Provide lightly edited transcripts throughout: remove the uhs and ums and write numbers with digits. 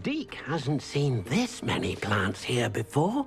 Deke hasn't seen this many plants here before.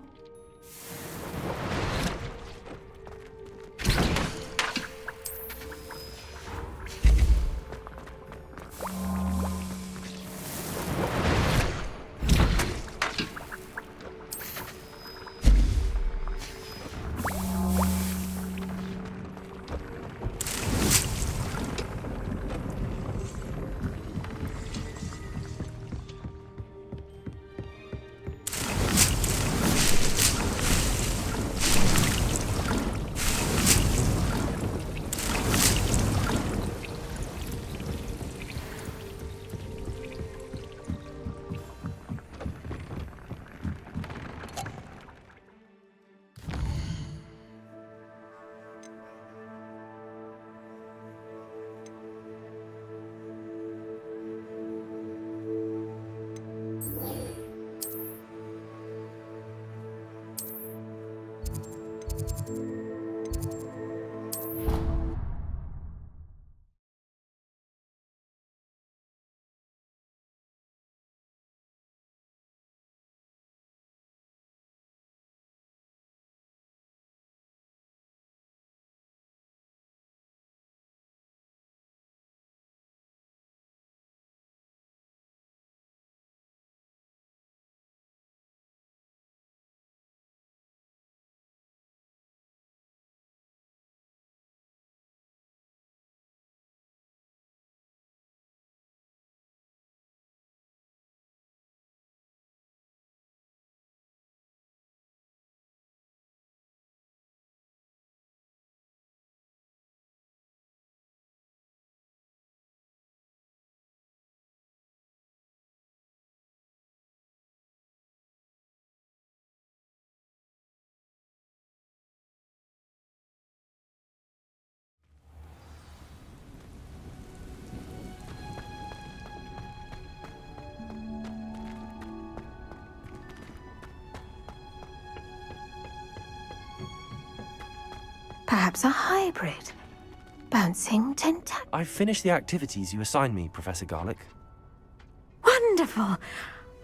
Perhaps a hybrid. Bouncing tentac... I've finished the activities you assigned me, Professor Garlick. Wonderful!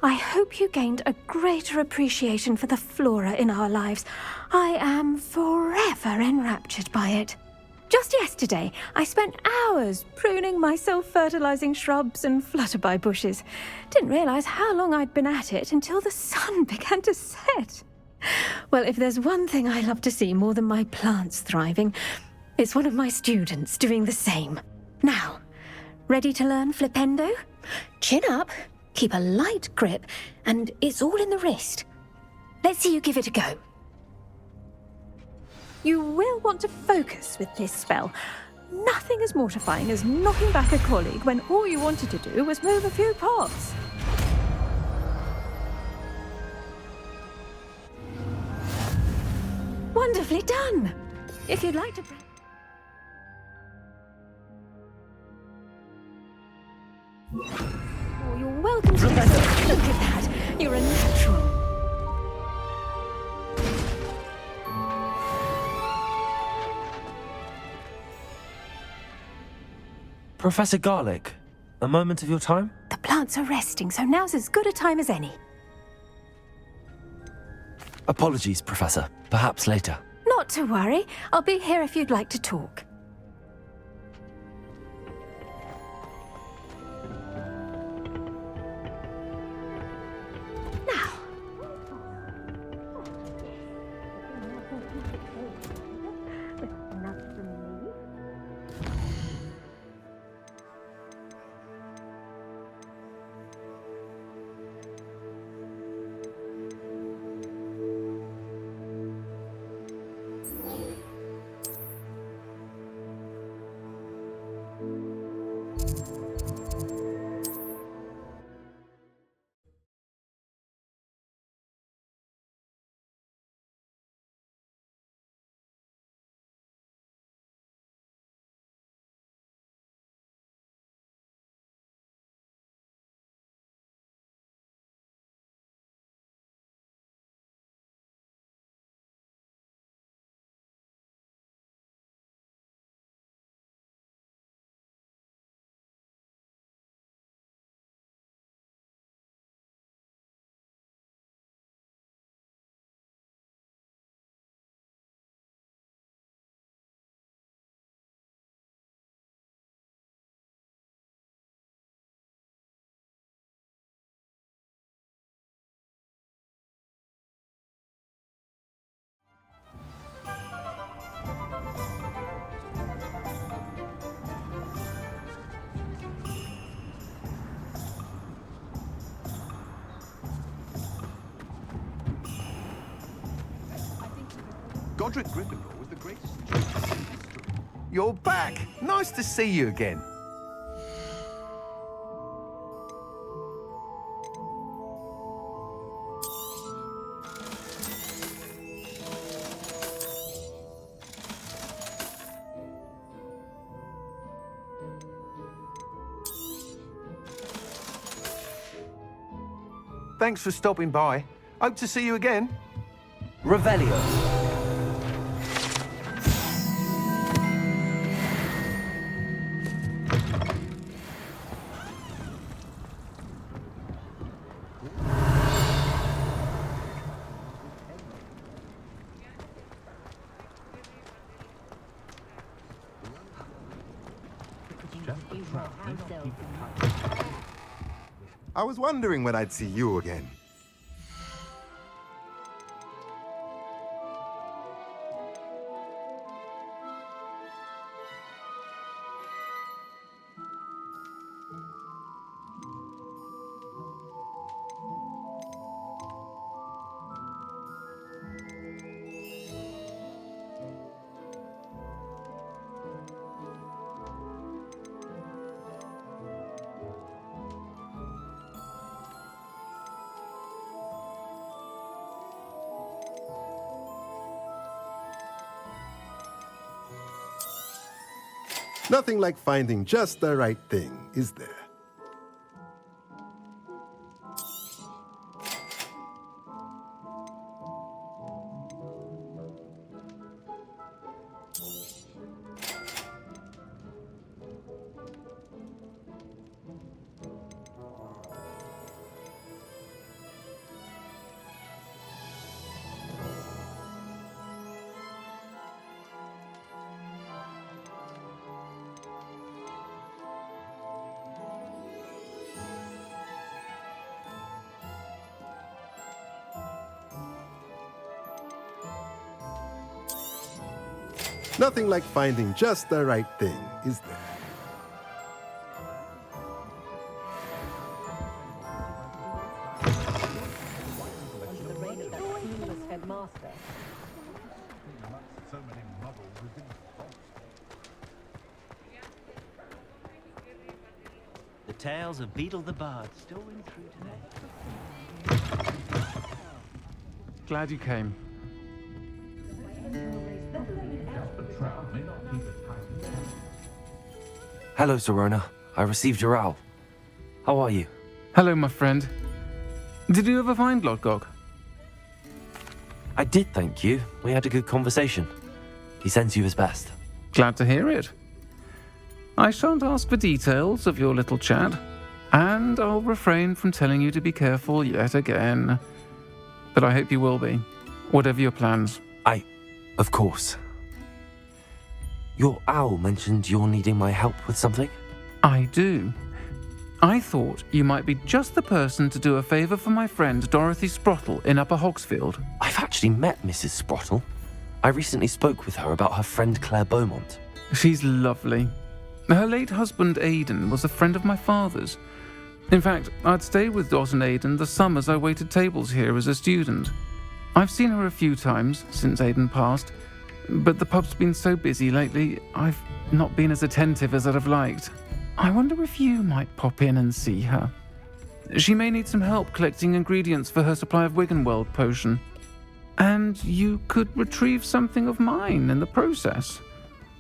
I hope you gained a greater appreciation for the flora in our lives. I am forever enraptured by it. Just yesterday, I spent hours pruning my self-fertilizing shrubs and flutterby bushes. Didn't realize how long I'd been at it until the sun began to set. Well, if there's one thing I love to see more than my plants thriving, it's one of my students doing the same. Now, ready to learn flipendo? Chin up, keep a light grip, and it's all in the wrist. Let's see you give it a go. You will want to focus with this spell. Nothing as mortifying as knocking back a colleague when all you wanted to do was move a few pots. Wonderfully done! If you'd like to... Oh, you're welcome to... Look at that! You're a natural. Professor Garlick, a moment of your time? The plants are resting, so now's as good a time as any. Apologies, Professor. Perhaps later. Not to worry. I'll be here if you'd like to talk. Now. Enough from me. Godric Gryffindor was the greatest student in history. You're back! Nice to see you again. Thanks for stopping by. Hope to see you again. Revelio. I was wondering when I'd see you again. Nothing like finding just the right thing, is there? Nothing like finding just the right thing, is there? The tales of Beetle the Bard still ring true today. Glad you came. Hello, Serona. I received your owl. How are you? Hello, my friend. Did you ever find Lodgok? I did, thank you. We had a good conversation. He sends you his best. Glad to hear it. I shan't ask for details of your little chat, and I'll refrain from telling you to be careful yet again. But I hope you will be, whatever your plans. Of course. Your owl mentioned you're needing my help with something? I do. I thought you might be just the person to do a favour for my friend Dorothy Sprottle in Upper Hogsfield. I've actually met Mrs. Sprottle. I recently spoke with her about her friend Claire Beaumont. She's lovely. Her late husband Aidan was a friend of my father's. In fact, I'd stayed with Dot and Aidan the summers I waited tables here as a student. I've seen her a few times since Aidan passed, but the pub's been so busy lately, I've not been as attentive as I'd have liked. I wonder if you might pop in and see her. She may need some help collecting ingredients for her supply of Wiggenweld potion. And you could retrieve something of mine in the process.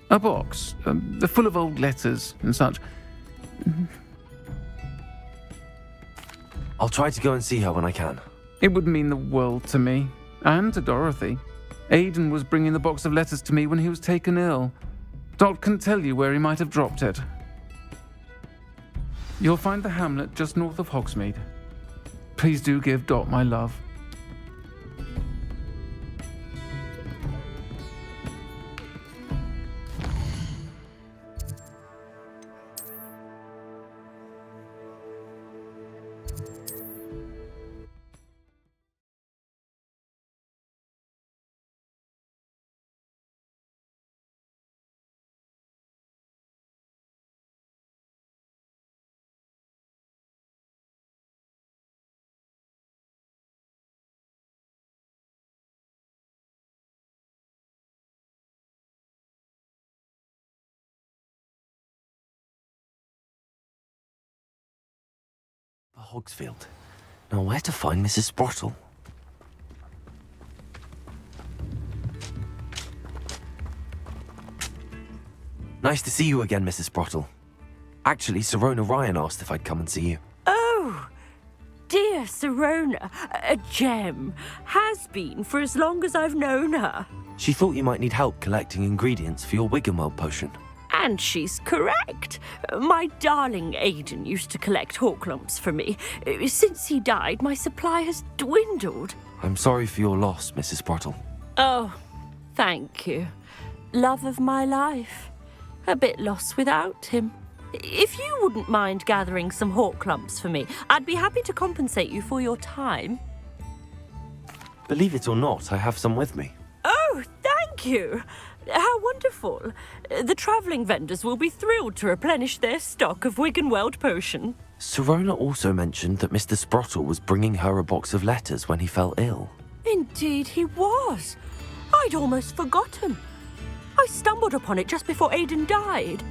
A box, full of old letters and such. I'll try to go and see her when I can. It would mean the world to me, and to Dorothy. Aidan was bringing the box of letters to me when he was taken ill. Dot can tell you where he might have dropped it. You'll find the hamlet just north of Hogsmeade. Please do give Dot my love. Hogsfield. Now, where to find Mrs. Sprottle? Nice to see you again, Mrs. Sprottle. Actually, Sirona Ryan asked if I'd come and see you. Oh, dear Sirona, a gem. Has been for as long as I've known her. She thought you might need help collecting ingredients for your Wiggenweld potion. And she's correct. My darling Aidan used to collect Horklumps for me. Since he died, my supply has dwindled. I'm sorry for your loss, Mrs. Sprottle. Oh, thank you. Love of my life. A bit lost without him. If you wouldn't mind gathering some Horklumps for me, I'd be happy to compensate you for your time. Believe it or not, I have some with me. Oh, thank you. How wonderful. The travelling vendors will be thrilled to replenish their stock of Wiggenweld potion. Sirona also mentioned that Mr. Sprottle was bringing her a box of letters when he fell ill. Indeed he was. I'd almost forgotten. I stumbled upon it just before Aidan died.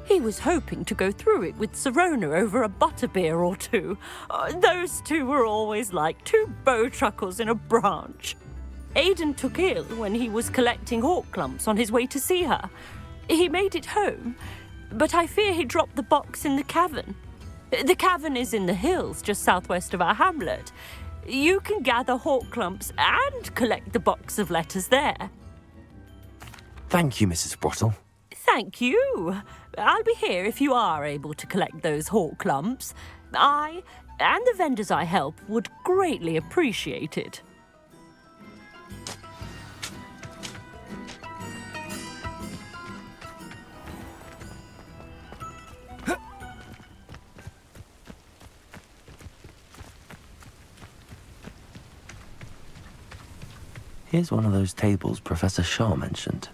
He was hoping to go through it with Sirona over a butterbeer or two. Those two were always like two bowtruckles in a branch. Aidan took ill when he was collecting Horklumps on his way to see her. He made it home, but I fear he dropped the box in the cavern. The cavern is in the hills just southwest of our hamlet. You can gather Horklumps and collect the box of letters there. Thank you, Mrs. Sprottle. Thank you. I'll be here if you are able to collect those Horklumps. I and the vendors I help would greatly appreciate it. Here's one of those tables Professor Shah mentioned.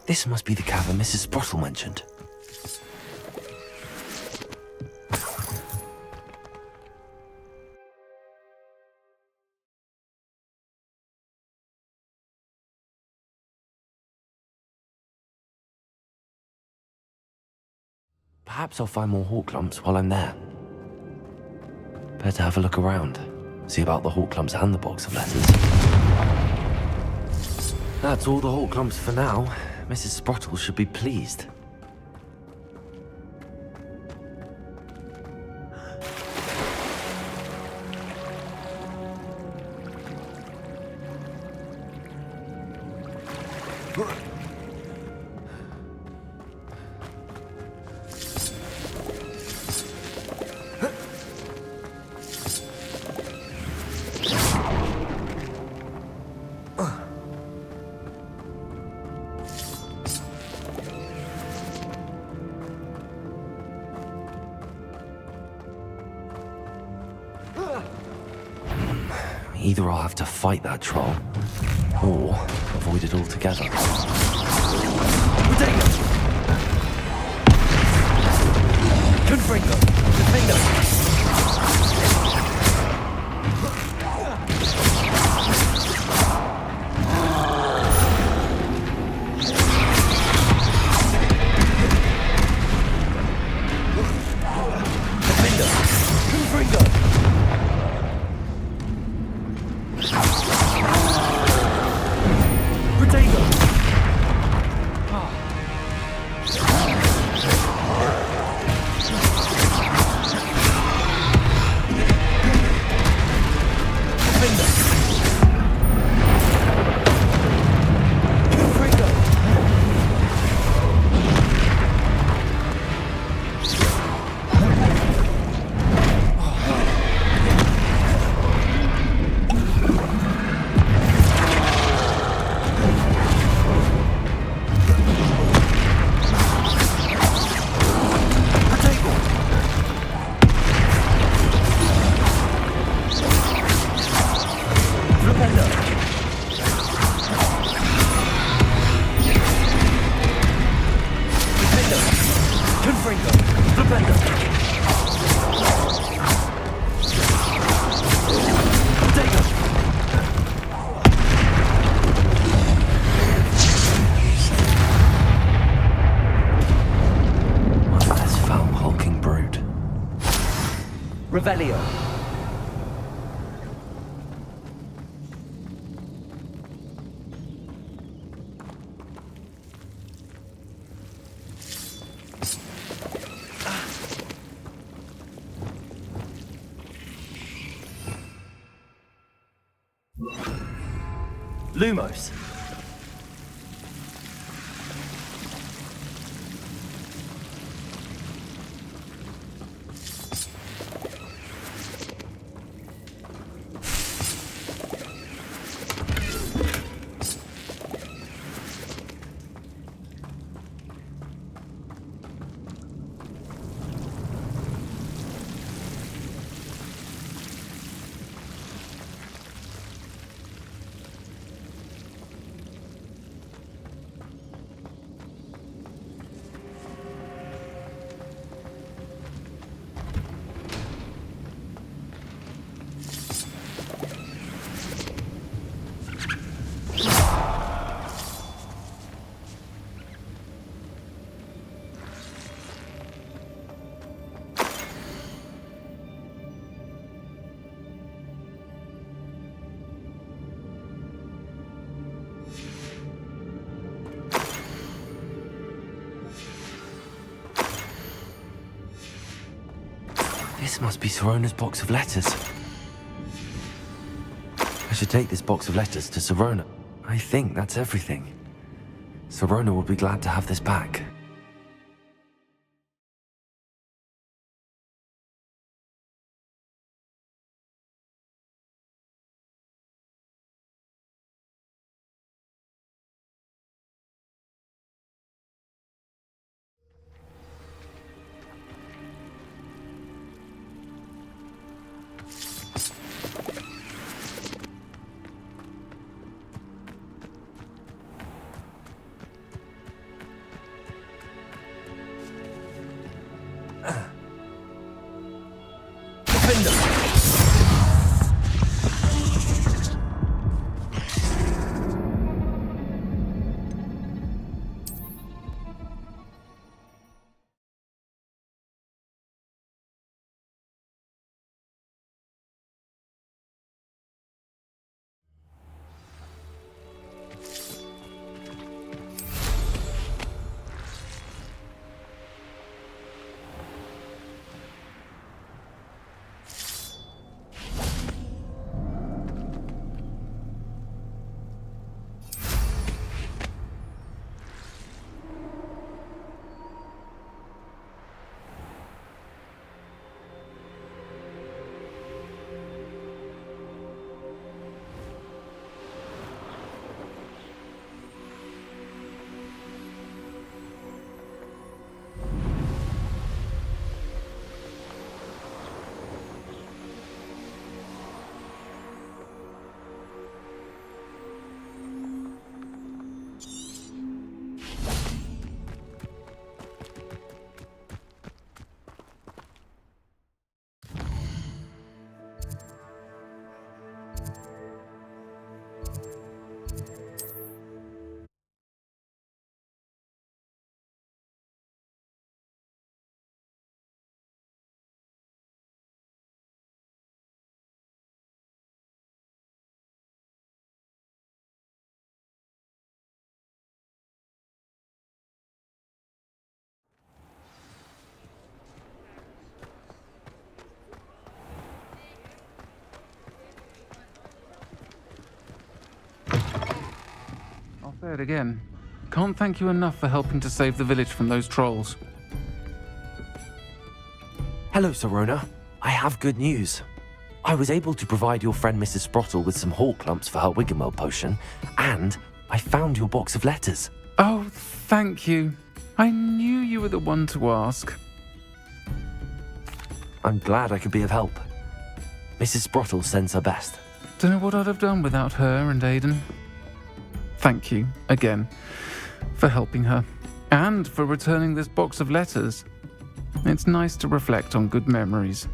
This must be the cavern Mrs. Sprottle mentioned. Perhaps I'll find more Horklumps while I'm there. Better have a look around. See about the Horklumps and the box of letters. That's all the Horklumps for now. Mrs. Sprottle should be pleased. Either I'll have to fight that troll, or avoid it altogether. Confringo! Defender! This foul, hulking brute. Revelio. Lumos. This must be Sorona's box of letters. I should take this box of letters to Sorona. I think that's everything. Sorona will be glad to have this back. I'll say it again. Can't thank you enough for helping to save the village from those trolls. Hello, Sorona. I have good news. I was able to provide your friend Mrs. Sprottle with some hawk lumps for her Wiggenweld potion, and I found your box of letters. Oh, thank you. I knew you were the one to ask. I'm glad I could be of help. Mrs. Sprottle sends her best. Don't know what I'd have done without her and Aidan. Thank you, again, for helping her, and for returning this box of letters. It's nice to reflect on good memories.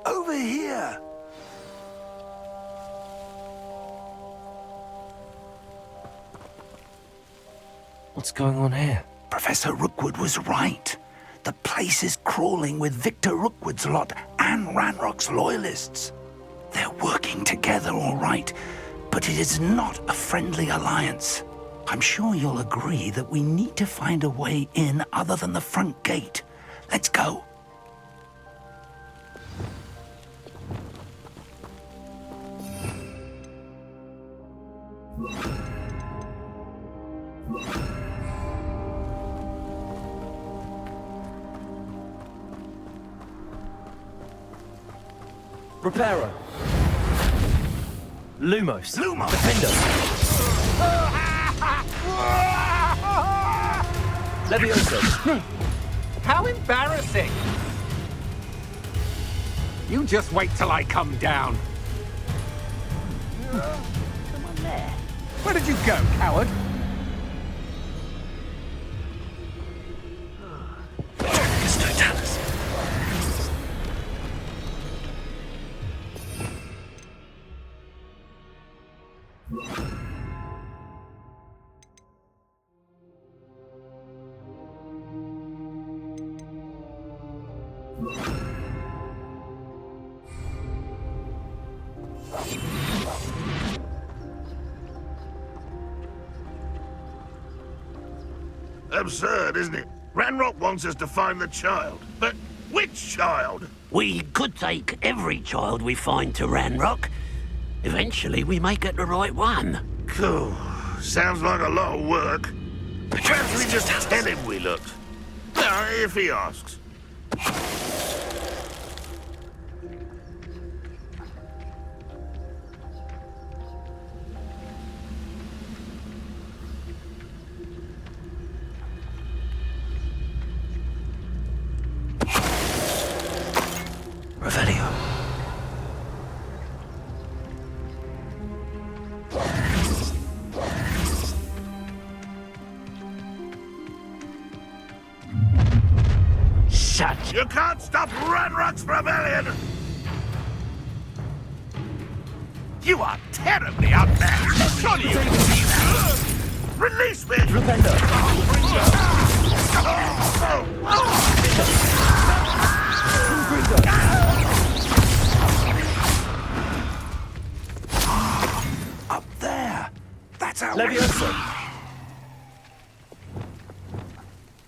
Over here! What's going on here? Professor Rookwood was right. The place is crawling with Victor Rookwood's lot and Ranrock's loyalists. They're working together, all right, but it is not a friendly alliance. I'm sure you'll agree that we need to find a way in other than the front gate. Let's go. Reparo. Lumos. Lumos! Defender. Levioso. How embarrassing! You just wait till I come down. Come on there. Where did you go, coward? Absurd, isn't it? Ranrock wants us to find the child. But which child? We could take every child we find to Ranrock. Eventually, we may get the right one. Cool. Sounds like a lot of work. Perhaps we just tell him we looked. Now, if he asks. Revelio. Shut. You can't stop Ranrock's rebellion! You are terribly outmatched! Surely you can see that! Release me! Up there. That's our... Leviosa.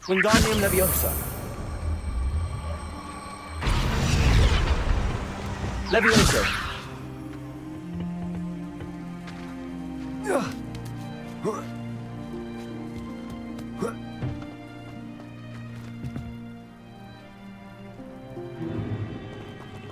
Wingardium Leviosa. Leviosa.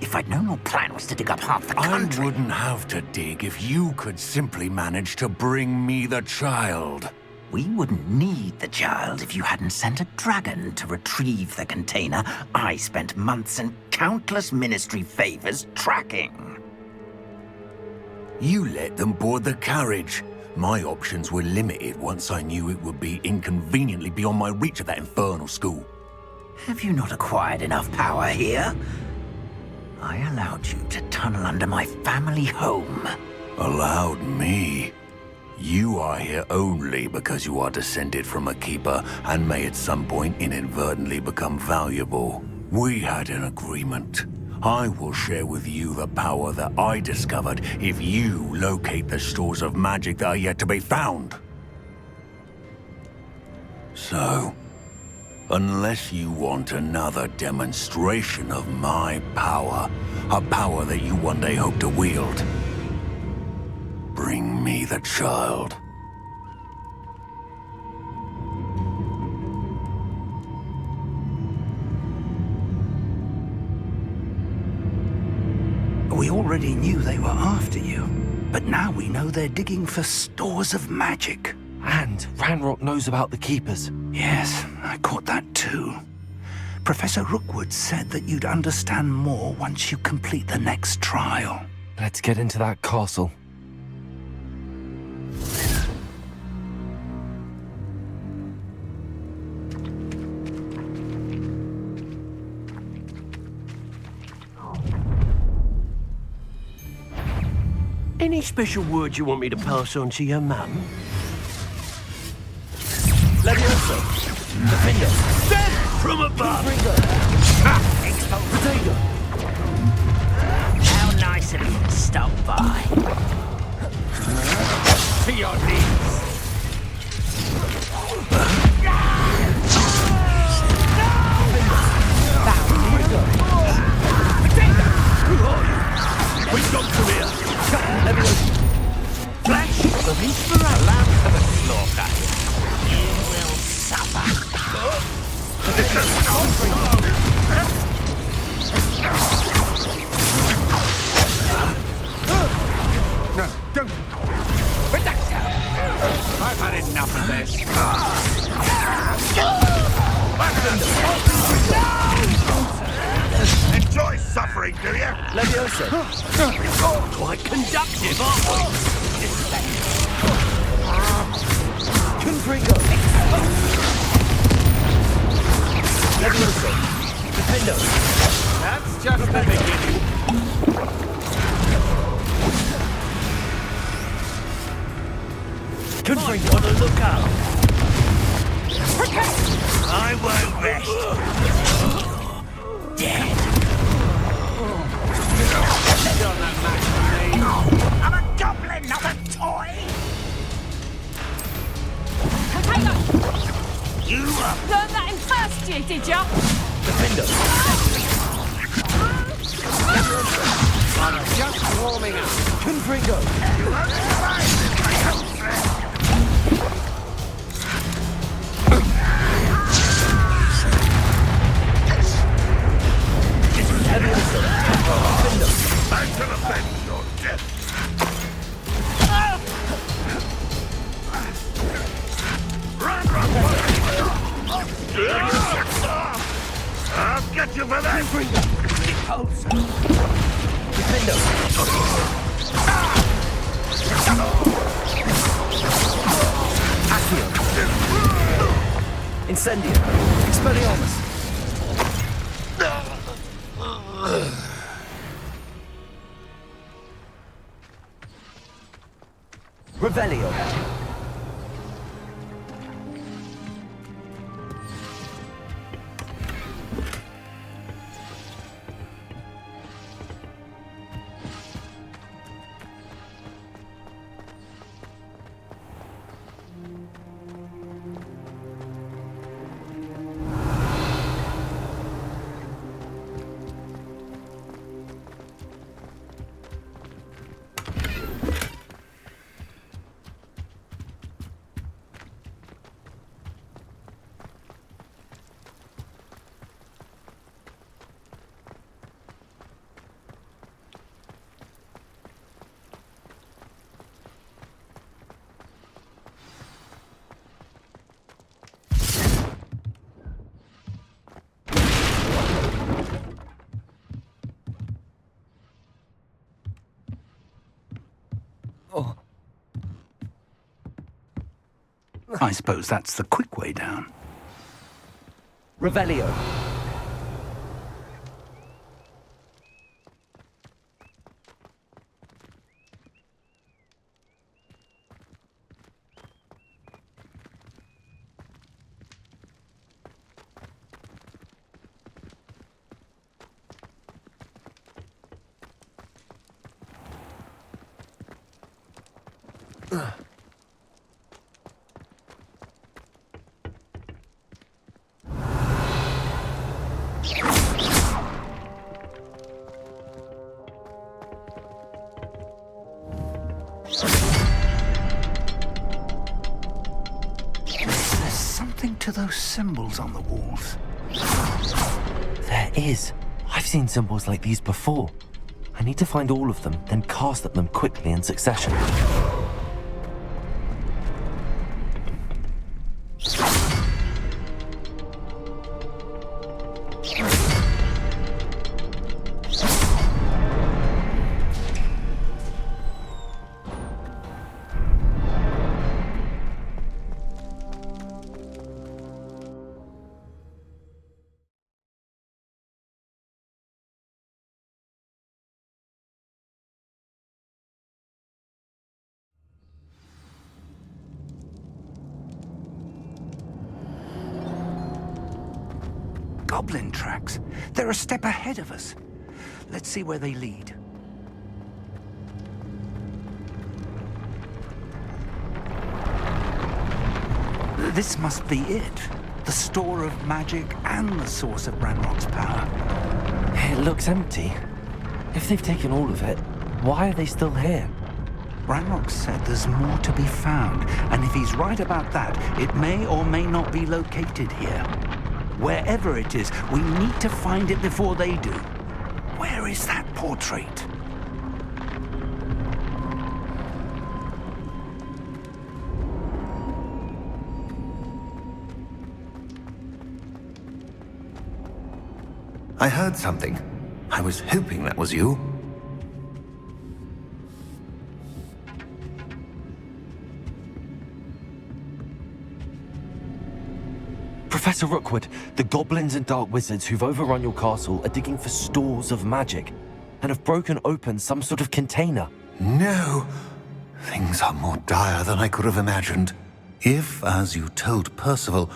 If I'd known your plan was to dig up half the I country. wouldn't have to dig if you could simply manage to bring me the child. We wouldn't need the child if you hadn't sent a dragon to retrieve the container I spent months and countless ministry favors tracking. You let them board the carriage. My options were limited once I knew it would be inconveniently beyond my reach at that infernal school. Have you not acquired enough power here? I allowed you to tunnel under my family home. Allowed me? You are here only because you are descended from a keeper and may at some point inadvertently become valuable. We had an agreement. I will share with you the power that I discovered if you locate the stores of magic that are yet to be found. So, unless you want another demonstration of my power, a power that you one day hope to wield, bring me the child. We already knew they were after you, but now we know they're digging for stores of magic. And Ranrock knows about the Keepers. Yes, I caught that too. Professor Rookwood said that you'd understand more once you complete the next trial. Let's get into that castle. Any special words you want me to pass on to your mum? Levioso! Defender! Dead from above! Potato! How nice of you to stop by. To your knees. Who are you? Which doctor here? Flash of inspiration. Lamb for the slaughter. You will suffer. No, don't. I've had enough of this. Enjoy suffering, do you? Levioso. Quite conductive, aren't we? Confringo. Levioso. Defendo. That's just the beginning. Confringo on the lookout. I won't rest. Dead. I'm a goblin, not a toy. You are. Learned that in first year, did ya? Defendo. I'm just warming up. Confringo. Back to the bench, your death. Run! I'll get you for that! Defendo. Accio. Incendio. Expelliarmus. Revelio. I suppose that's the quick way down. Revelio. There's something to those symbols on the walls. There is. I've seen symbols like these before. I need to find all of them, then cast at them quickly in succession. Goblin tracks. They're a step ahead of us. Let's see where they lead. This must be it. The store of magic and the source of Ranrock's power. It looks empty. If they've taken all of it, why are they still here? Ranrock said there's more to be found, and if he's right about that, it may or may not be located here. Wherever it is, we need to find it before they do. Where is that portrait? I heard something. I was hoping that was you. Professor Rookwood, the goblins and dark wizards who've overrun your castle are digging for stores of magic and have broken open some sort of container. No. Things are more dire than I could have imagined. If, as you told Percival,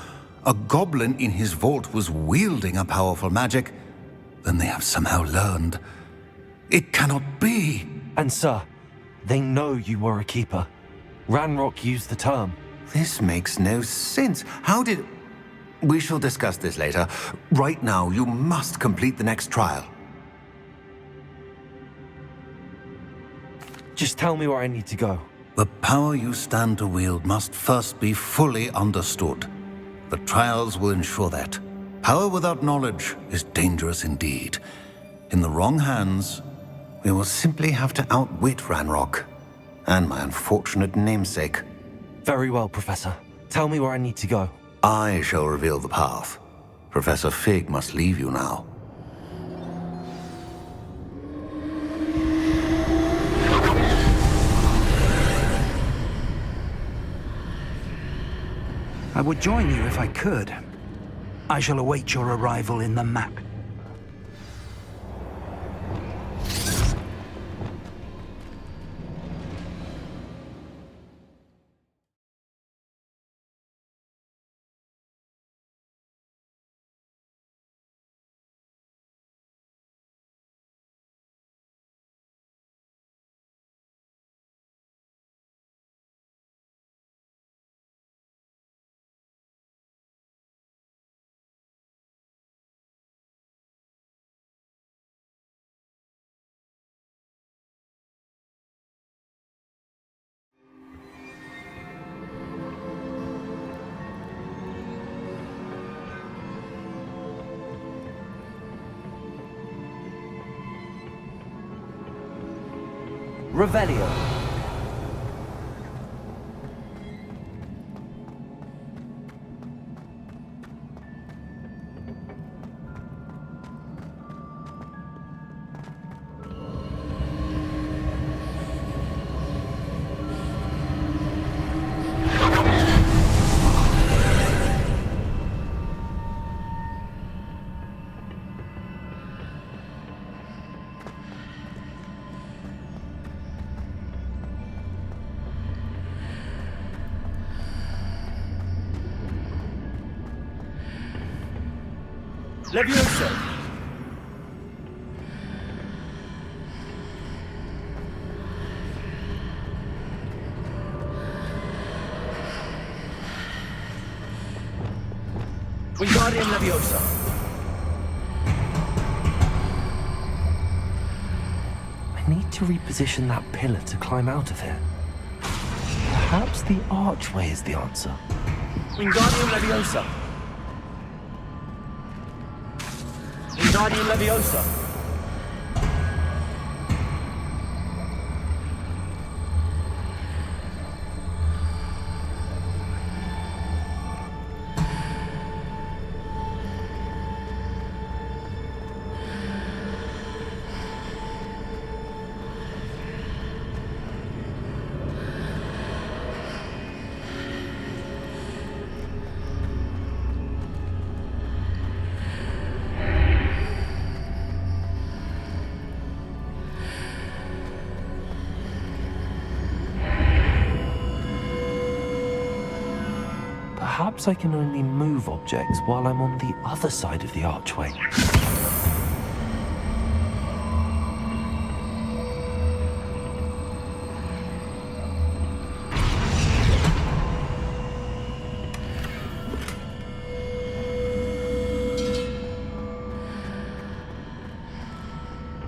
a goblin in his vault was wielding a powerful magic, then they have somehow learned. It cannot be. And sir, they know you were a keeper. Ranrock used the term. This makes no sense. How did... We shall discuss this later. Right now, you must complete the next trial. Just tell me where I need to go. The power you stand to wield must first be fully understood. The trials will ensure that. Power without knowledge is dangerous indeed. In the wrong hands, we will simply have to outwit Ranrock and my unfortunate namesake. Very well, Professor. Tell me where I need to go. I shall reveal the path. Professor Fig must leave you now. I would join you if I could. I shall await your arrival in the map. Revelio. Levioso! Wingardium Leviosa! I need to reposition that pillar to climb out of here. Perhaps the archway is the answer. Wingardium Leviosa! Wingardium Leviosa! Perhaps I can only move objects while I'm on the other side of the archway.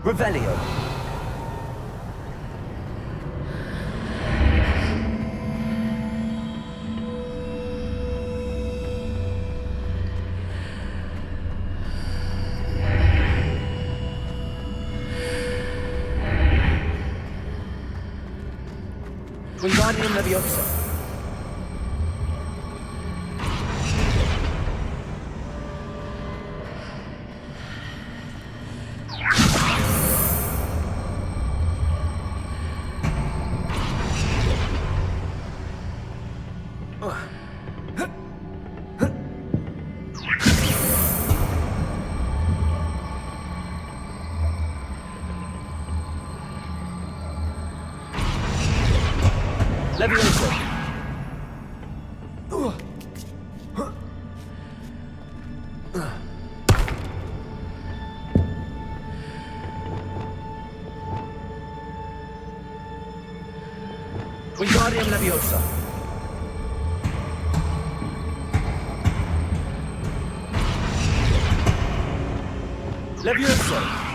Revelio. Wingardium Leviosa. Leviosa. Wingardium Leviosa. Leviosa.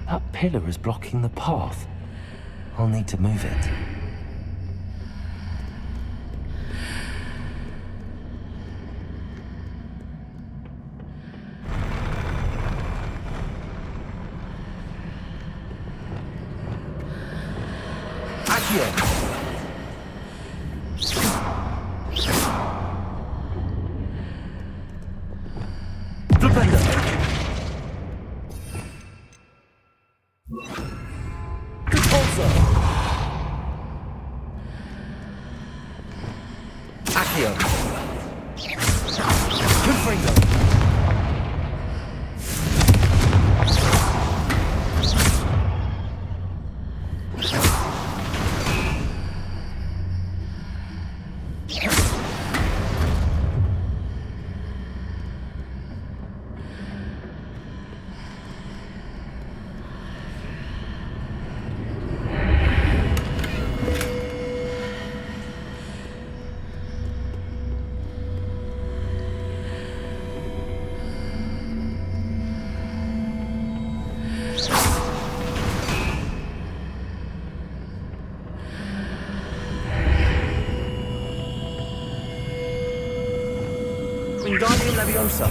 That pillar is blocking the path. I'll need to move it. Accio! Leviosa.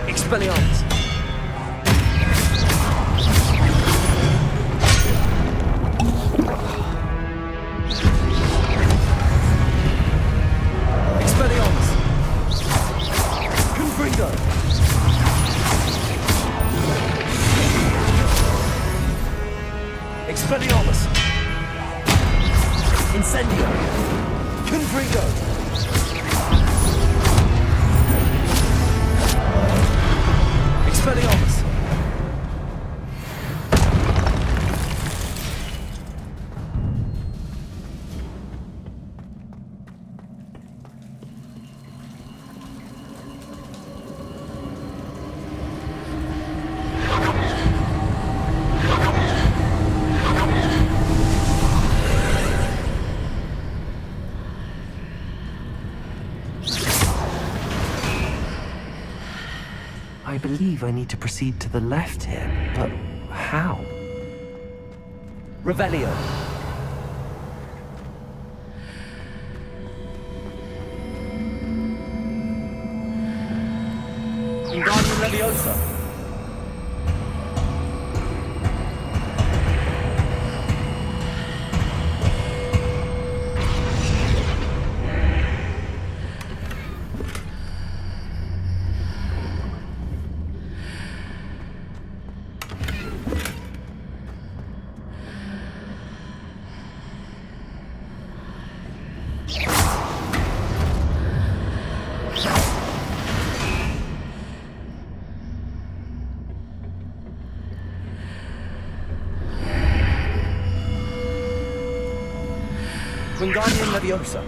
Expelliarmus! Expelliarmus! Confringo! Expelliarmus! Incendio! Confringo! Expelliarmus! I believe I need to proceed to the left here, but how? Revelio! Wingardium Leviosa! Wingardium Leviosa!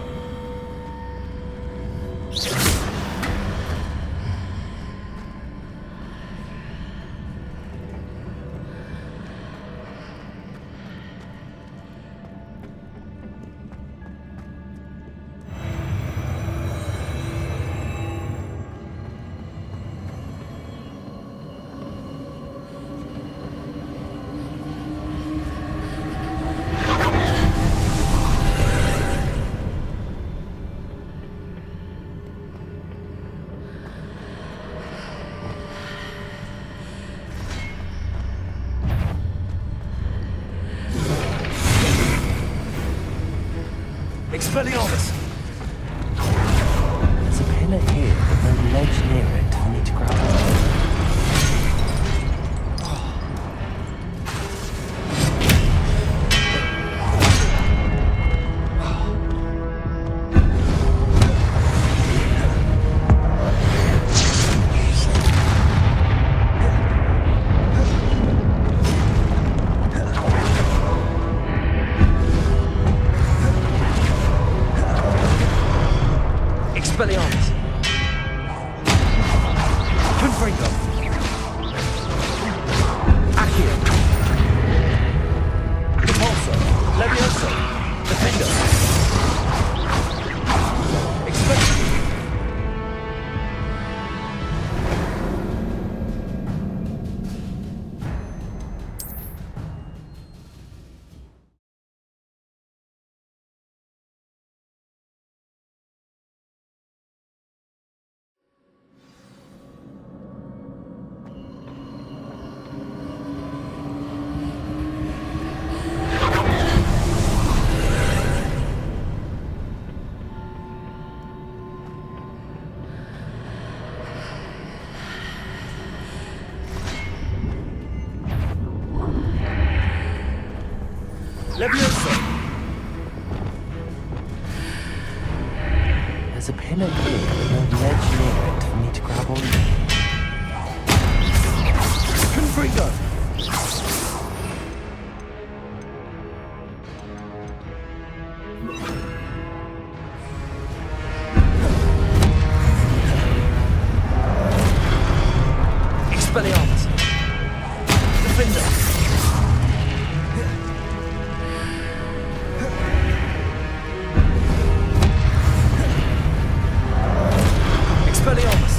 Expelliarmus! There's a pillar here, but no ledge near it. I need to grab it. Leviosa! There's a pillar here, but no ledge near it for me to grab onto. Confringo! Expelliarmus! Defender! Expelliarmus!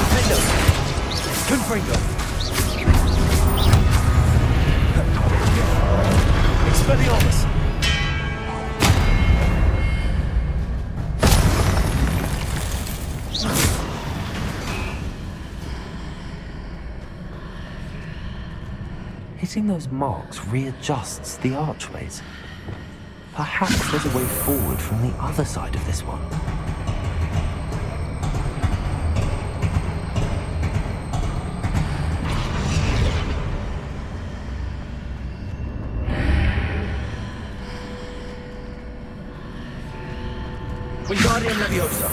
Defender! Confringo! Expelliarmus! Hitting those marks readjusts the archways. Perhaps there's a way forward from the other side of this one. Wingardium Leviosa!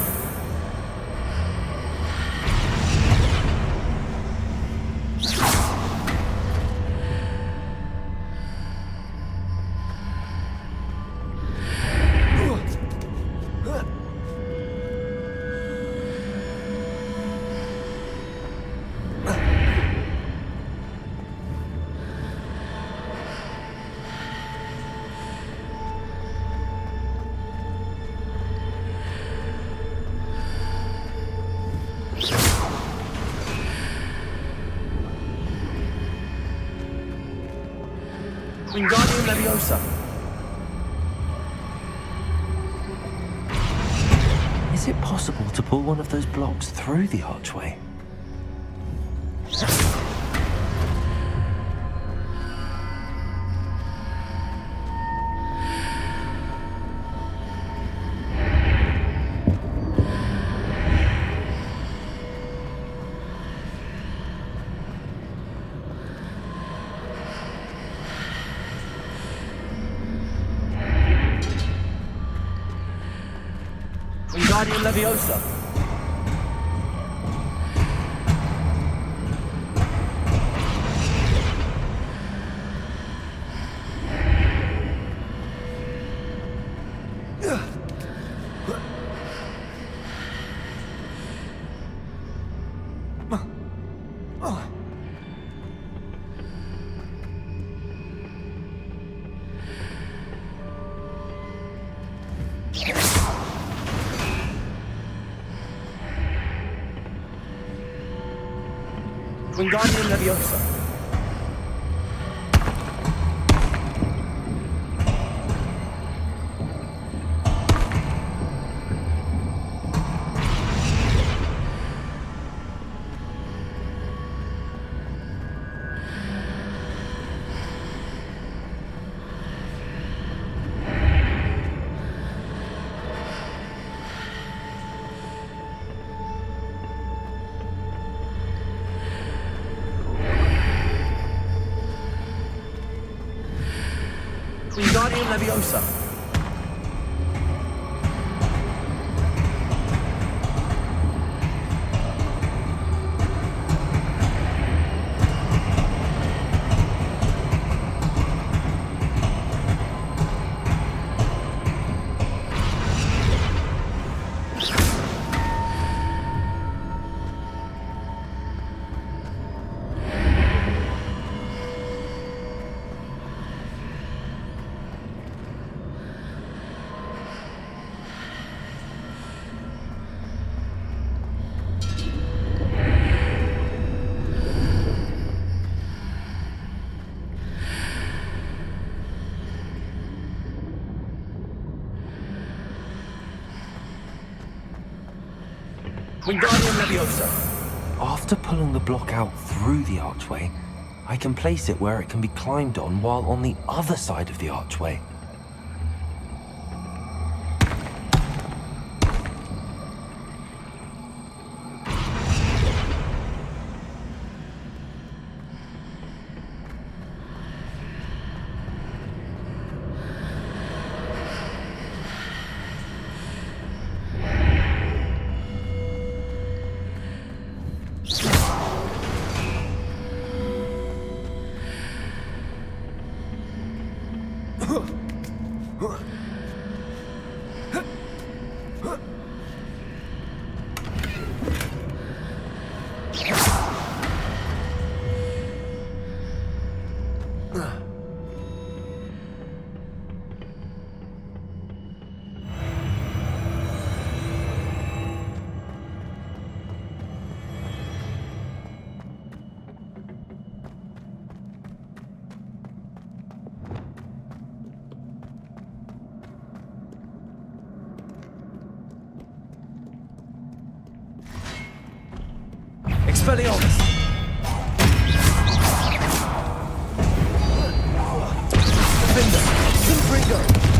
Wingardium Leviosa! Is it possible to pull one of those blocks through the archway? Wingardium Leviosa! Wingardium Leviosa! Wingardium Leviosa! Wingardium Leviosa! After pulling the block out through the archway, I can place it where it can be climbed on while on the other side of the archway. Expelliarmus! Defender! Confringo!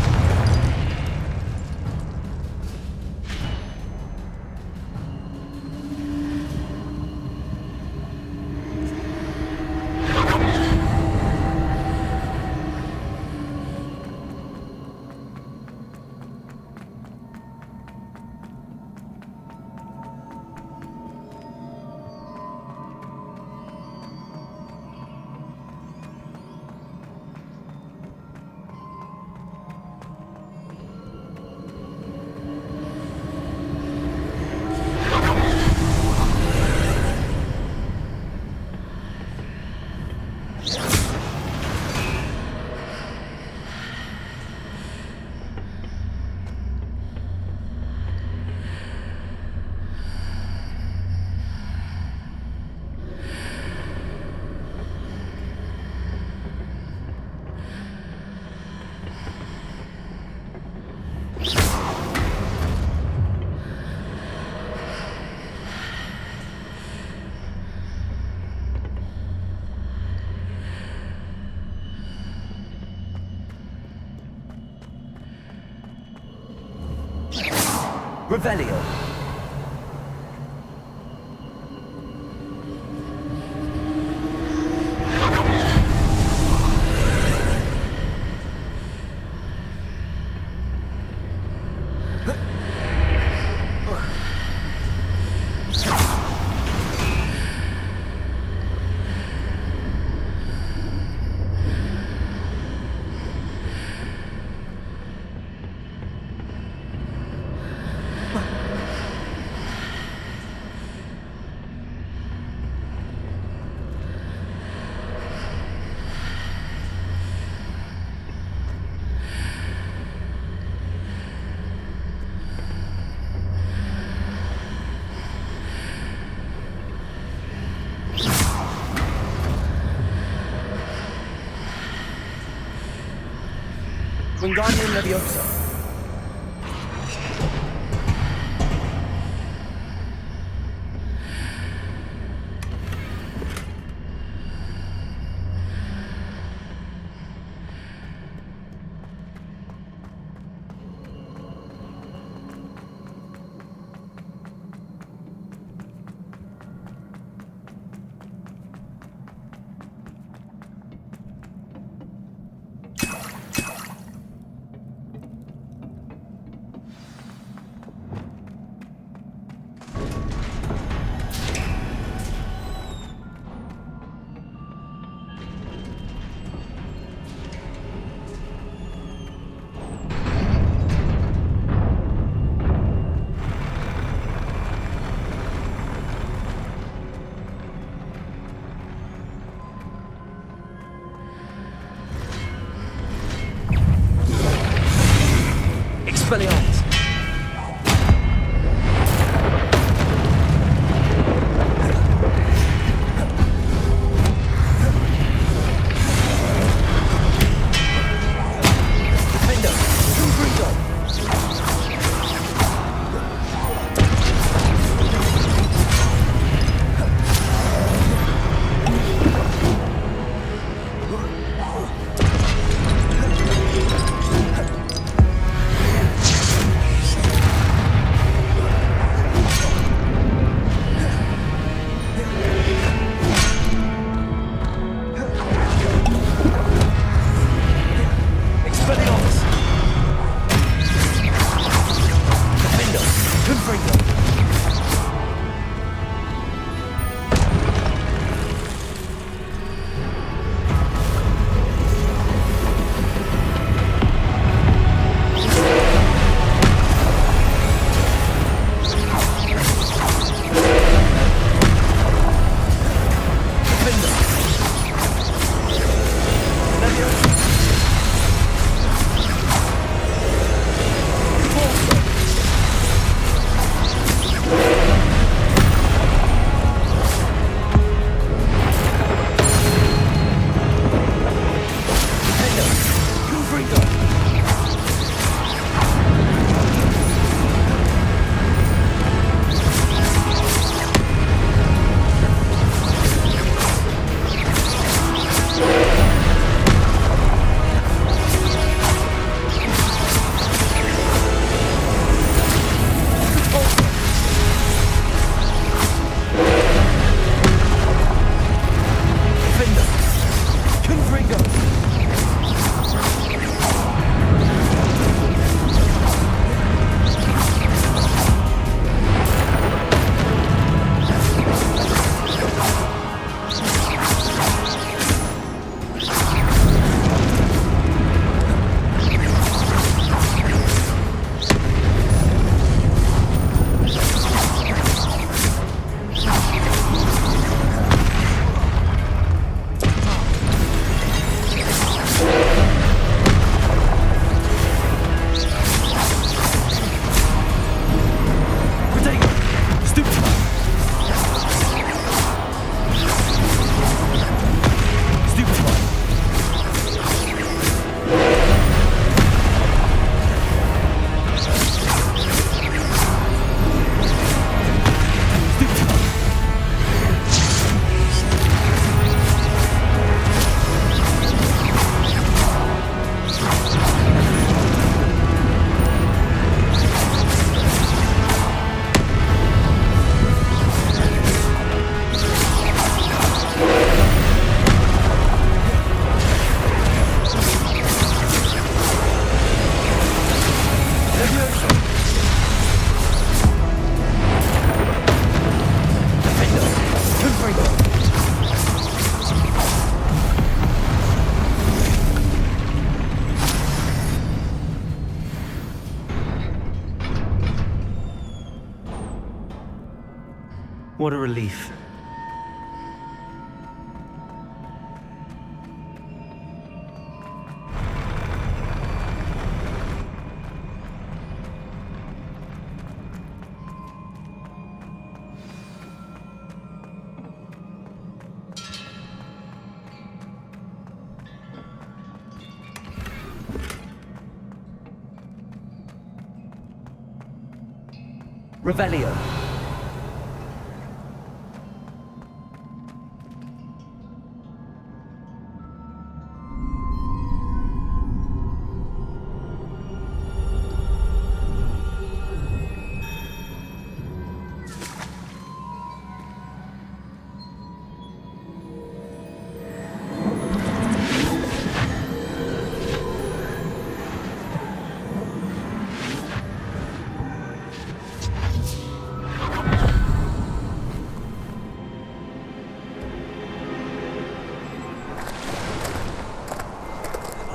Revelio. Wingardium Leviosa. Expelliarmus. Defender. Confringo. What a relief. Revelio.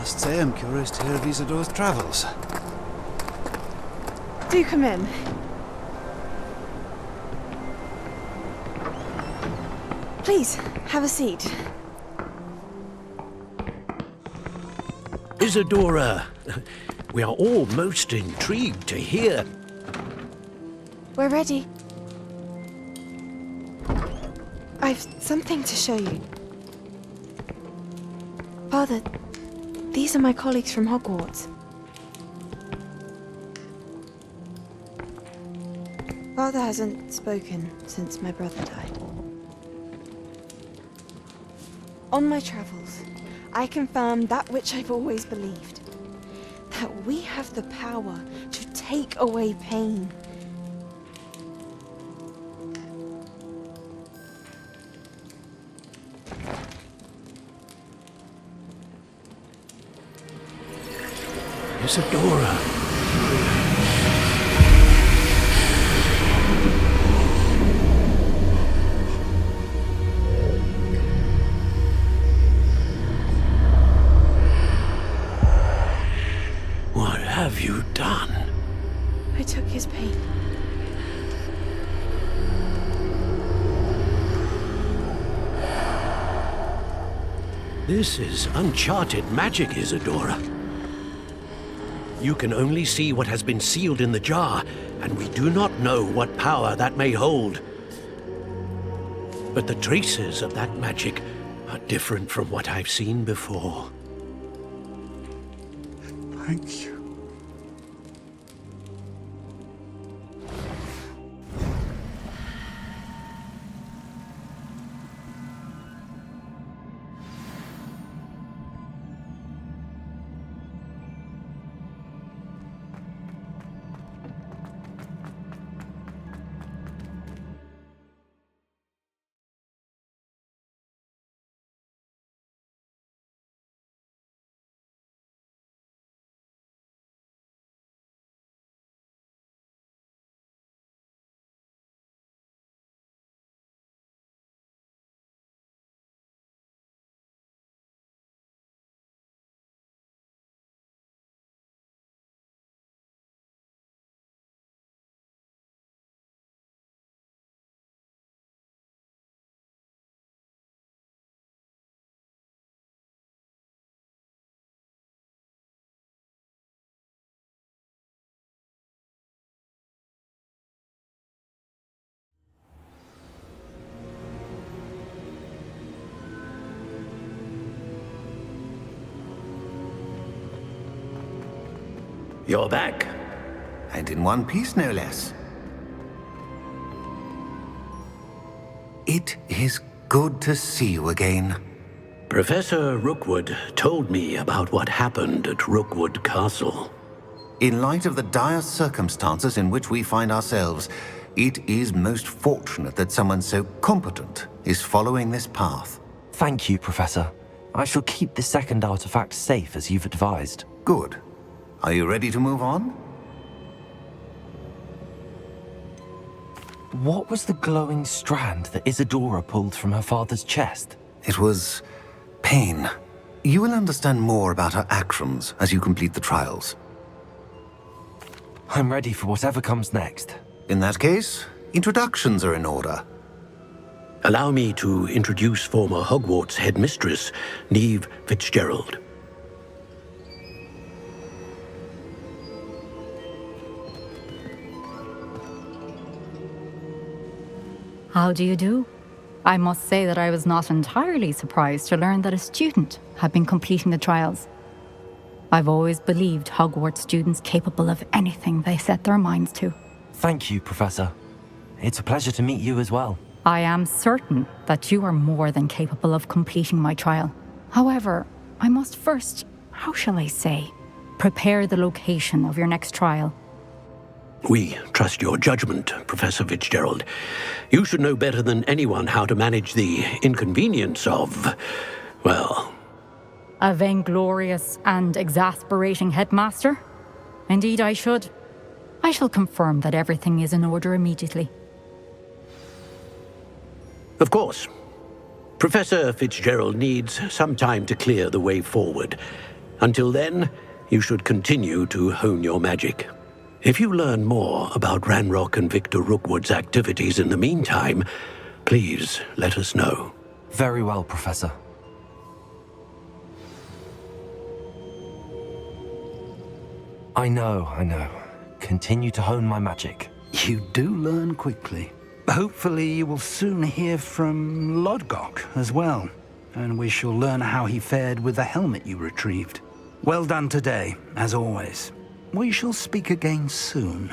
I must say I'm curious to hear of Isidore's travels. Do come in. Please, have a seat. Isadora, we are all most intrigued to hear. We're ready. I've something to show you. Father, these are my colleagues from Hogwarts. Father hasn't spoken since my brother died. On my travels, I confirmed that which I've always believed. That we have the power to take away pain. Isadora. What have you done? I took his pain. This is uncharted magic, Isadora. You can only see what has been sealed in the jar, and we do not know what power that may hold. But the traces of that magic are different from what I've seen before. Thank you. You're back. And in one piece, no less. It is good to see you again. Professor Rookwood told me about what happened at Rookwood Castle. In light of the dire circumstances in which we find ourselves, it is most fortunate that someone so competent is following this path. Thank you, Professor. I shall keep the second artifact safe as you've advised. Good. Are you ready to move on? What was the glowing strand that Isadora pulled from her father's chest? It was pain. You will understand more about her actions as you complete the trials. I'm ready for whatever comes next. In that case, introductions are in order. Allow me to introduce former Hogwarts headmistress, Neve Fitzgerald. How do you do? I must say that I was not entirely surprised to learn that a student had been completing the trials. I've always believed Hogwarts students capable of anything they set their minds to. Thank you, Professor. It's a pleasure to meet you as well. I am certain that you are more than capable of completing my trial. However, I must first, how shall I say, prepare the location of your next trial. We trust your judgment, Professor Fitzgerald. You should know better than anyone how to manage the inconvenience of, well... A vainglorious and exasperating headmaster? Indeed I should. I shall confirm that everything is in order immediately. Of course. Professor Fitzgerald needs some time to clear the way forward. Until then, you should continue to hone your magic. If you learn more about Ranrock and Victor Rookwood's activities in the meantime, please let us know. Very well, Professor. I know. Continue to hone my magic. You do learn quickly. Hopefully you will soon hear from Lodgok as well, and we shall learn how he fared with the helmet you retrieved. Well done today, as always. We shall speak again soon.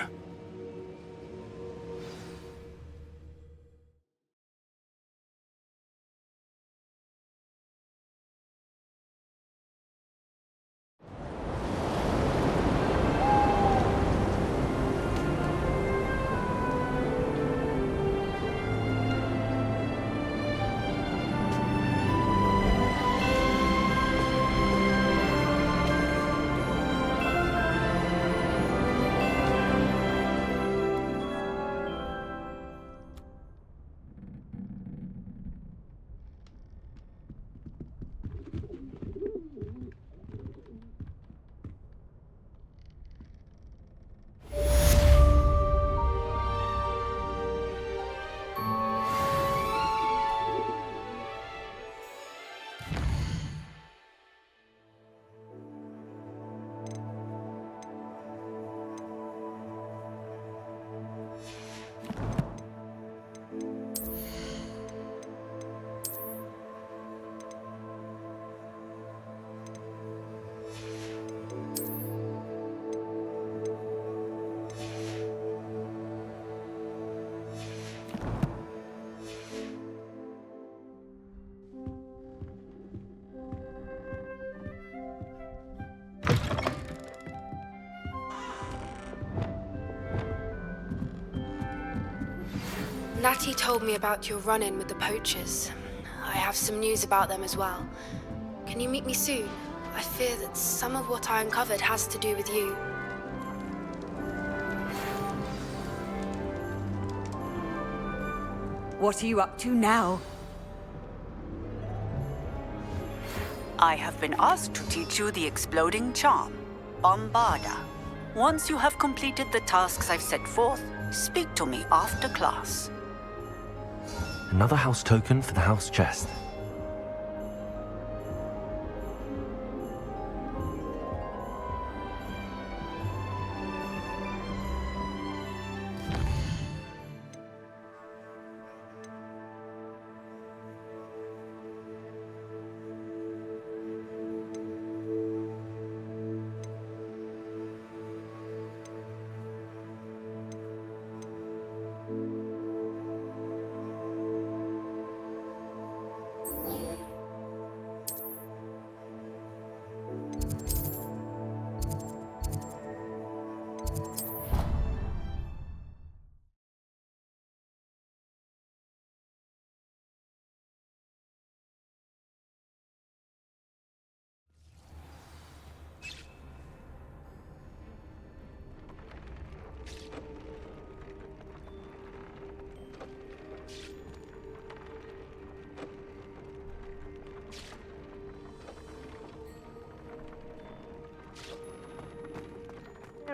Natty told me about your run-in with the poachers. I have some news about them as well. Can you meet me soon? I fear that some of what I uncovered has to do with you. What are you up to now? I have been asked to teach you the exploding charm, Bombarda. Once you have completed the tasks I've set forth, speak to me after class. Another house token for the house chest.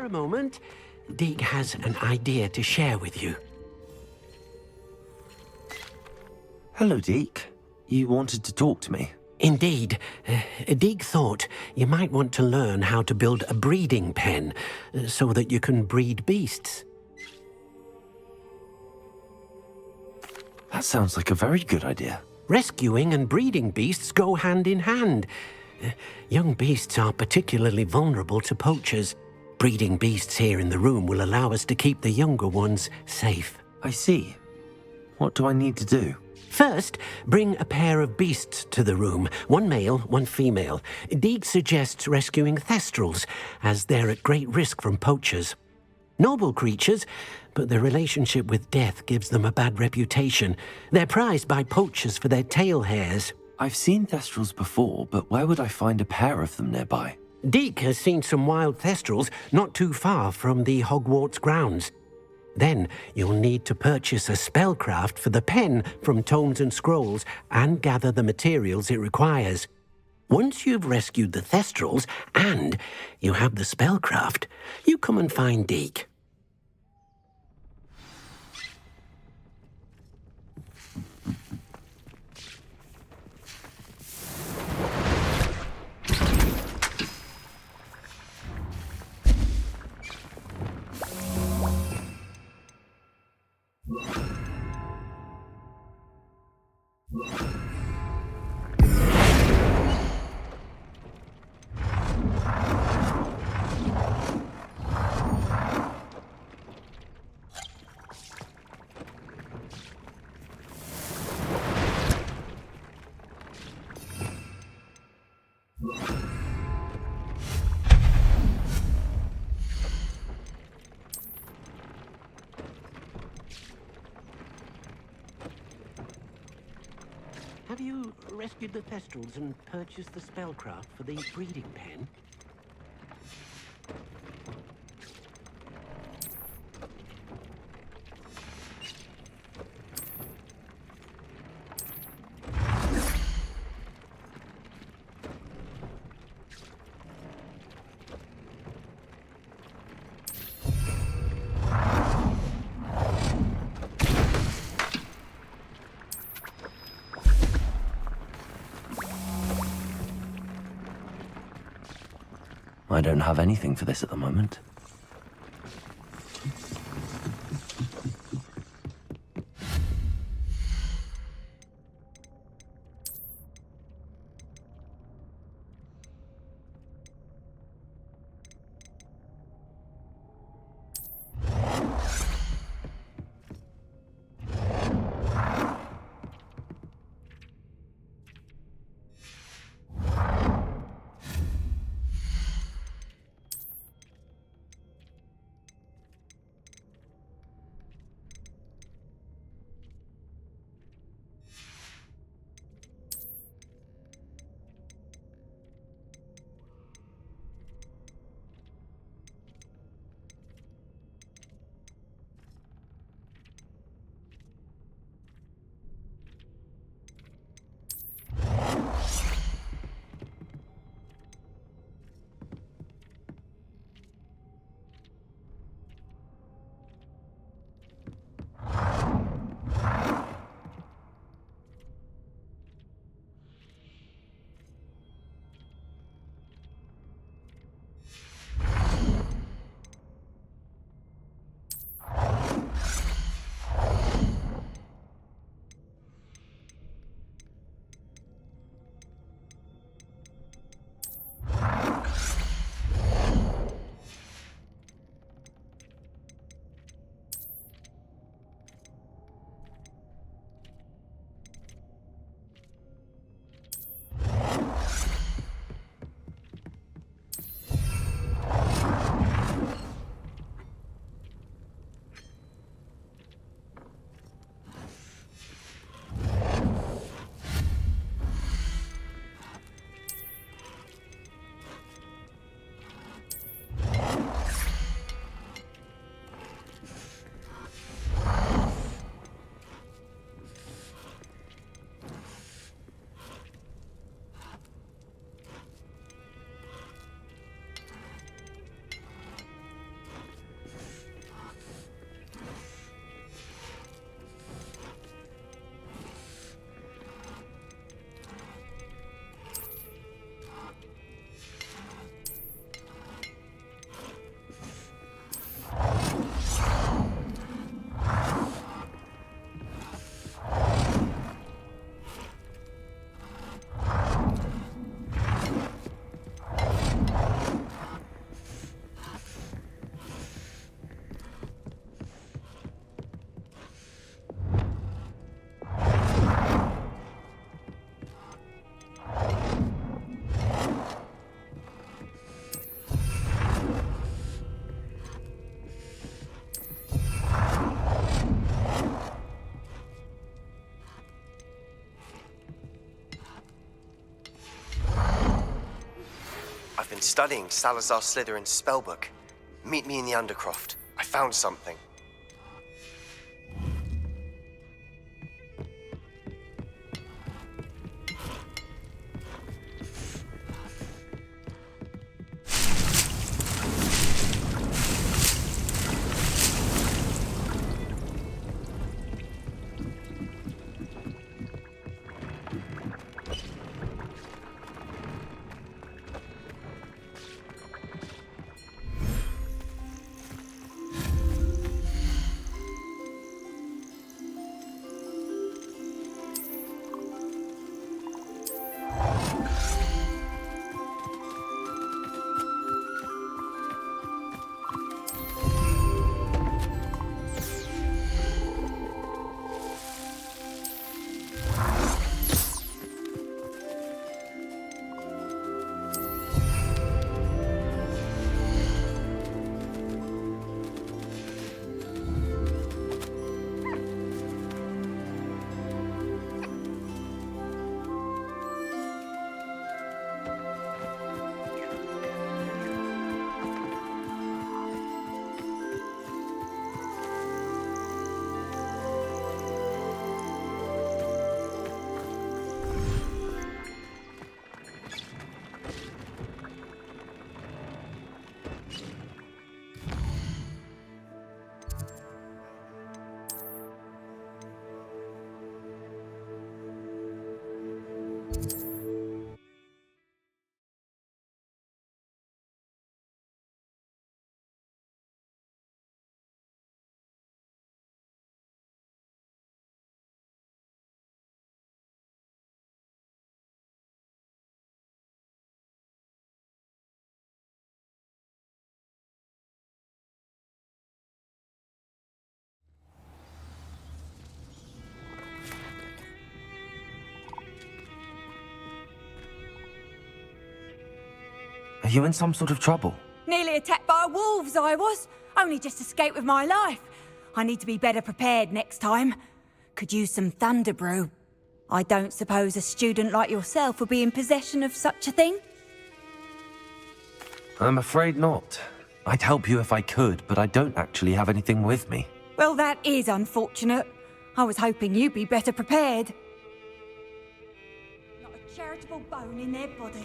A moment. Dig has an idea to share with you. Hello, Deke. You wanted to talk to me? Indeed. Deke thought you might want to learn how to build a breeding pen so that you can breed beasts. That sounds like a very good idea. Rescuing and breeding beasts go hand in hand. Young beasts are particularly vulnerable to poachers. Breeding beasts here in the room will allow us to keep the younger ones safe. I see. What do I need to do? First, bring a pair of beasts to the room, one male, one female. Deke suggests rescuing thestrals, as they're at great risk from poachers. Noble creatures, but their relationship with death gives them a bad reputation. They're prized by poachers for their tail hairs. I've seen thestrals before, but where would I find a pair of them nearby? Deke has seen some wild thestrals not too far from the Hogwarts grounds. Then you'll need to purchase a spellcraft for the pen from Tomes and Scrolls and gather the materials it requires. Once you've rescued the thestrals and you have the spellcraft, you come and find Deke. Have you rescued the thestrals and purchased the spellcraft for the breeding pen? I don't have anything for this at the moment. I've been studying Salazar Slytherin's spellbook. Meet me in the Undercroft. I found something. Are you in some sort of trouble? Nearly attacked by wolves, I was. Only just escaped with my life. I need to be better prepared next time. Could use some thunder brew. I don't suppose a student like yourself would be in possession of such a thing? I'm afraid not. I'd help you if I could, but I don't actually have anything with me. Well, that is unfortunate. I was hoping you'd be better prepared. Not a charitable bone in their body.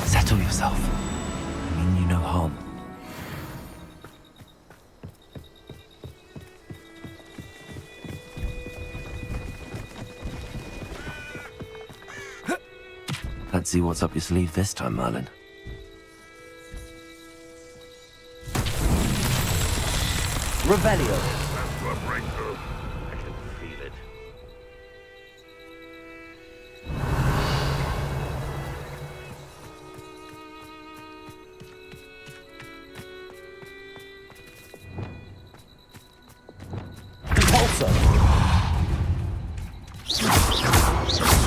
Settle yourself. I mean you no harm. Let's see what's up your sleeve this time, Merlin. Revelio. That's what breakthrough. I can feel it. Compulsor.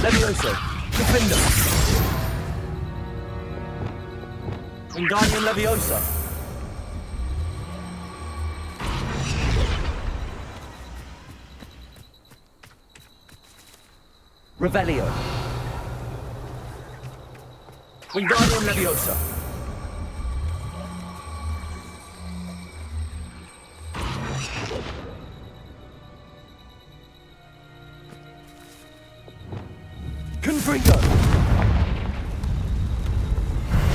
Levioso. Defender. Wingardium Leviosa. Revelio. Wingardium Leviosa. Confringo.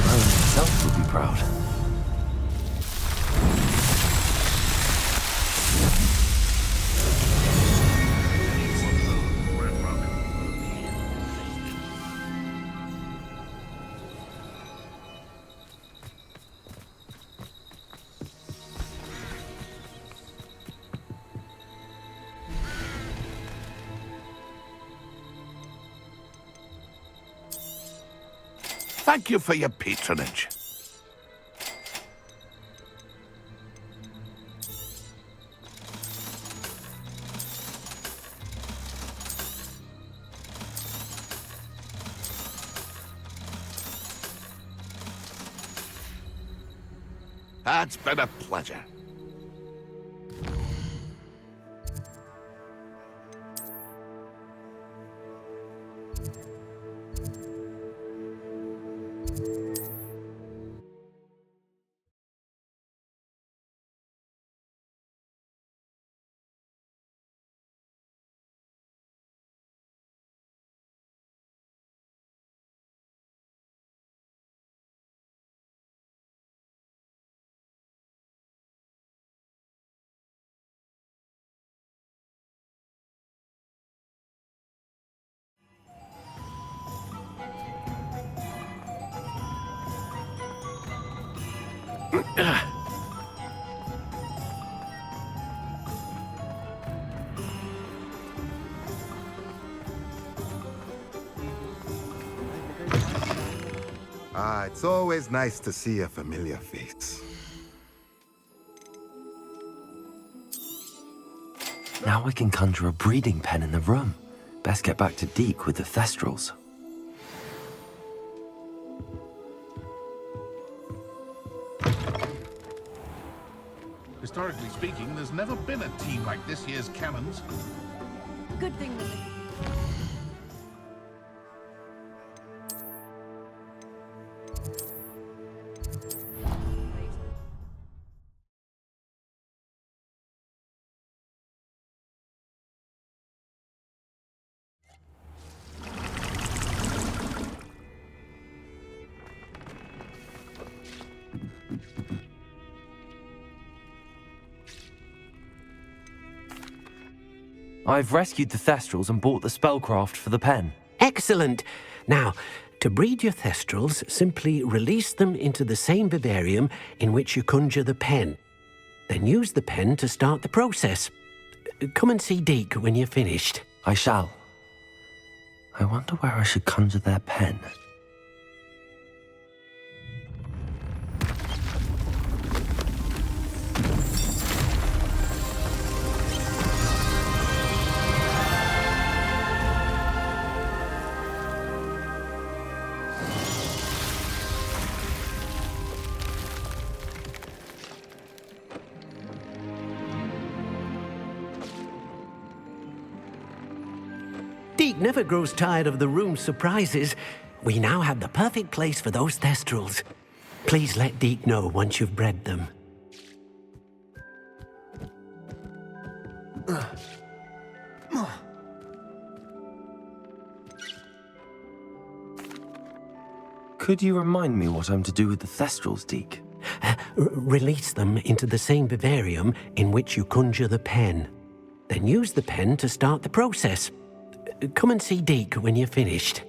Merlin himself would be proud. Thank you for your patronage. It's been a pleasure. It's always nice to see a familiar face. Now I can conjure a breeding pen in the room. Best get back to Deke with the Thestrals. Historically speaking, there's never been a team like this year's Cannons. Good thing, Lily. I've rescued the Thestrals and bought the spellcraft for the pen. Excellent. Now, to breed your Thestrals, simply release them into the same vivarium in which you conjure the pen. Then use the pen to start the process. Come and see Deke when you're finished. I shall. I wonder where I should conjure their pen. Deke never grows tired of the room's surprises. We now have the perfect place for those Thestrals. Please let Deke know once you've bred them. Could you remind me what I'm to do with the Thestrals, Deke? Release them into the same vivarium in which you conjure the pen. Then use the pen to start the process. Come and see Deke when you're finished.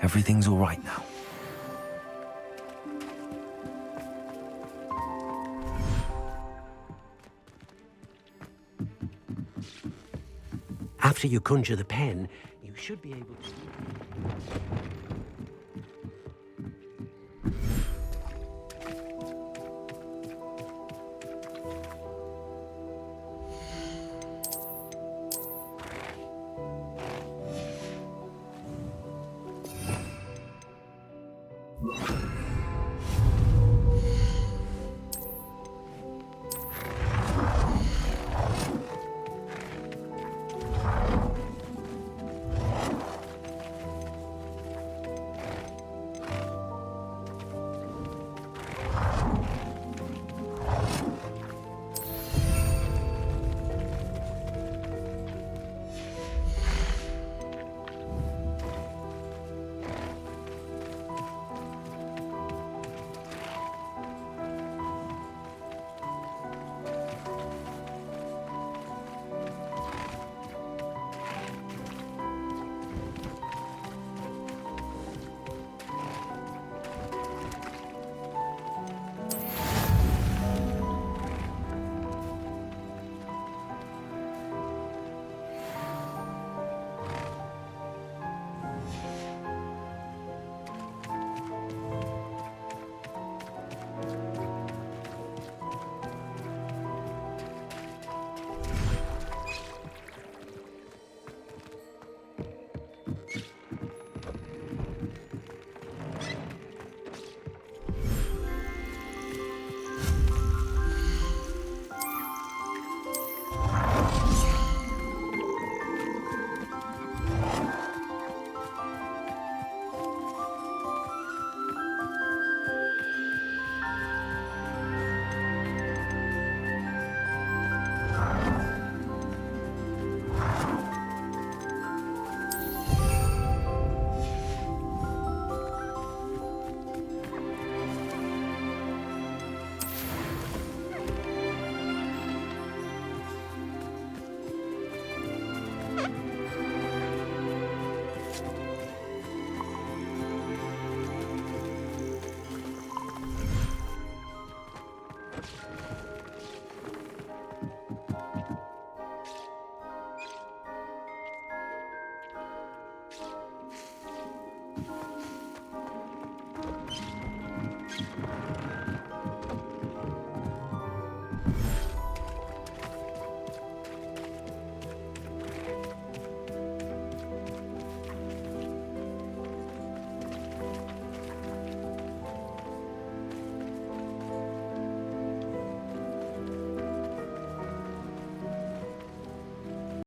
Everything's all right now. After you conjure the pen, you should be able to...